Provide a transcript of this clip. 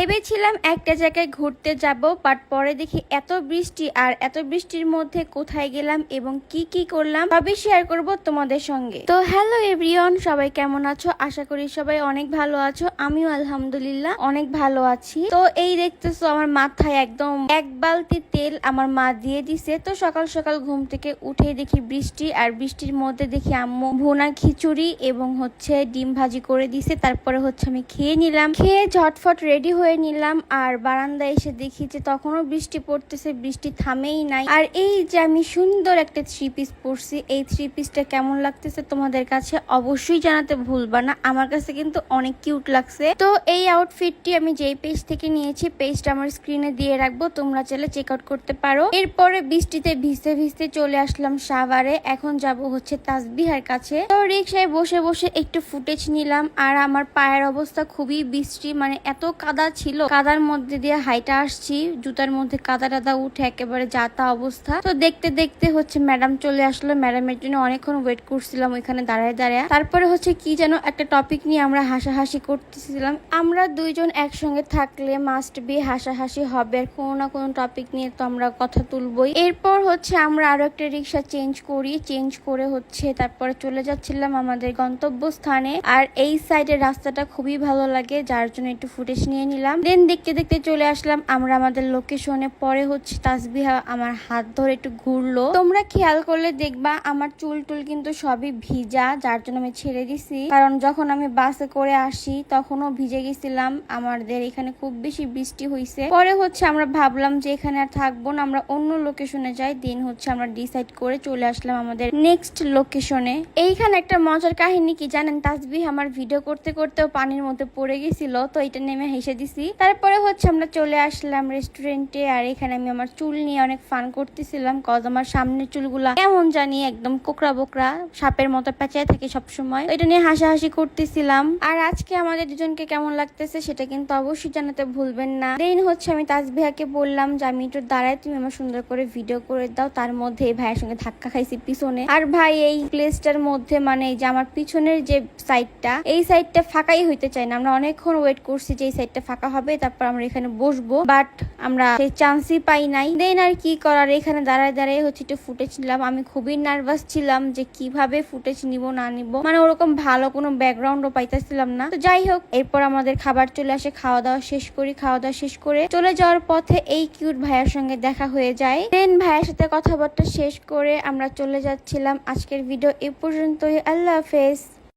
ভেবেছিলাম একটা জায়গায় ঘুরতে যাব, বাট পরে দেখি এত বৃষ্টি, আর এত বৃষ্টির মধ্যে কোথায় গেলাম এবং কি কি করলাম সবই শেয়ার করব তোমাদের সঙ্গে। তো হ্যালো এভরিওয়ান, সবাই কেমন আছো? আশা করি সবাই অনেক ভালো আছো। আমিও আলহামদুলিল্লাহ অনেক ভালো আছি। তো এই দেখতেছো আমার মাথায় একদম এক বালতি তেল আমার মা দিয়ে দিছে। তো সকাল সকাল ঘুম থেকে উঠে দেখি বৃষ্টি, আর বৃষ্টির মধ্যে দেখি আম্মু ভুনা খিচুড়ি এবং হচ্ছে ডিম ভাজি করে দিছে। তারপরে হচ্ছে আমি খেয়ে নিলাম, খেয়ে ঝটফট রেডি হয়ে নিলাম। আর বারান্দায় এসে দেখি যে তখনও বৃষ্টি পড়তেছে, বৃষ্টি থামেই নাই। আর এই যে আমি সুন্দর একটা থ্রি পিস পরছি, এই থ্রি পিসটা কেমন লাগতেছে তোমাদের কাছে অবশ্যই জানাতে ভুলবা না। আমার কাছে কিন্তু অনেক কিউট লাগছে। তো এই আউটফিটটি আমি যেই পেজ থেকে নিয়েছি, পেজটা আমার স্ক্রিনে দিয়ে রাখবো, তোমরা চাইলে চেক আউট করতে পারো। এরপরে বৃষ্টিতে ভিজতে ভিজতে চলে আসলাম সাভারে। এখন যাব হচ্ছে তাসবিহার কাছে। তো রিক্সায় বসে বসে একটু ফুটেজ নিলাম। আর আমার পায়ের অবস্থা খুবই বৃষ্টি, মানে এত কাদা ছিল, কাদার মধ্যে দিয়ে হাইটা আসছি, জুতার মধ্যে কাদা টাদা উঠে একেবারে যাতা অবস্থা। তো দেখতে দেখতে হচ্ছে ম্যাডাম চলে আসলো। ম্যাডামের জন্য অনেকক্ষণ ওয়েট করছিলাম ওইখানে দাঁড়ায় দাঁড়ায়। তারপরে হচ্ছে কি যেন একটা টপিক নিয়ে আমরা হাসাহাসি করতেছিলাম। আমরা দুইজন একসঙ্গে থাকলে মাস্ট বি হাসাহাসি হবে, আর কোনো না কোনো টপিক নিয়ে তো আমরা কথা তুলবই। এরপর হচ্ছে আমরা আরো একটা রিক্সা চেঞ্জ করি, চেঞ্জ করে হচ্ছে তারপরে চলে যাচ্ছিলাম আমাদের গন্তব্যস্থানে। আর এই সাইডের রাস্তাটা খুবই ভালো লাগে, যার জন্য একটু ফুটেজ নিয়ে নিলাম। দেন দেখতে দেখতে চলে আসলাম আমরা আমাদের লোকেশনে। পরে হচ্ছে তাসবিহা আমার হাত ধরে একটু ঘুরলো। তোমরা খেয়াল করলে দেখবা আমার চুল টুল কিন্তু সবই ভিজা, যার জন্য আমি ছেড়ে দিছি, কারণ যখন আমি বাসে করে আসি তখনও ভিজে গেছিলাম। আমাদের এখানে খুব বেশি বৃষ্টি হয়েছে। পরে হচ্ছে আমরা ভাবলাম যে এখানে আর থাকবো না, আমরা অন্য লোকেশনে যাই। দিন হচ্ছে আমরা ডিসাইড করে চলে আসলাম আমাদের নেক্সট লোকেশনে। এইখানে একটা মজার কাহিনী কি জানেন, তাসবিহ আমার ভিডিও করতে করতেও পানির মধ্যে পড়ে গেছিল, তো এটা নেমে হেসে দিছি। তারপরে হচ্ছে আমরা চলে আসলাম রেস্টুরেন্টে। আর এখানে আমি আমার চুল নিয়ে অনেক ফান করতেছিলাম, কজ আমার সামনের চুলগুলা কেমন জানি একদম কোকড়া বোকরা, সাপের মতো পেঁচায় থাকে সবসময়। এটা নিয়ে হাসাহাসি করতেছিলাম। আর আজকে আমাদের দুজনকে কেমন লাগতেছে সেটা কিন্তু অবশ্যই জানাতে ভুলবেন না। দেন হচ্ছে আমি তাসবিহাকে বললাম যে আমি একটু দাঁড়াই, তুমি আমার সুন্দর করে ভিডিও করে দাও। তার মধ্যে এই ভাইয়ের সঙ্গে ধাক্কা খাইছি পিছনে। আর ভাই এই প্লেসটার মধ্যে মানে যে আমার পিছনের যে সাইডটা, এই সাইডটা ফাঁকাই হইতে চাই না। আমরা অনেকক্ষণ ওয়েট করছি যে এই সাইডটা ফাঁকা হবে, তারপর আমরা এখানে বসবো, বাট আমরা সেই চান্সই পাই নাই। দেন আর কি করার, এখানে দাঁড়ায় দাঁড়ায় হচ্ছে একটু ফুটেজ নিলাম। আমি খুবই নার্ভাস ছিলাম যে কিভাবে ফুটেজ নিব না নিব, মানে ওরকম ভালো কোনো ব্যাকগ্রাউন্ডও পাইতেছিলাম না। তো যাই হোক, এরপর আমাদের খাবার চলে আসে, খাওয়া দাওয়া শেষ করি। খাওয়া দাওয়া শেষ করে চলে যাওয়ার পথে এই কিউট ভাইয়ের সঙ্গে দেখা হয়ে যায়। দেন ভাইয়ের সাথে কথাবার্তা শেষ করে আমরা চলে যাচ্ছিলাম। আজকের ভিডিও এ পর্যন্তই। আল্লাহ হাফেজ।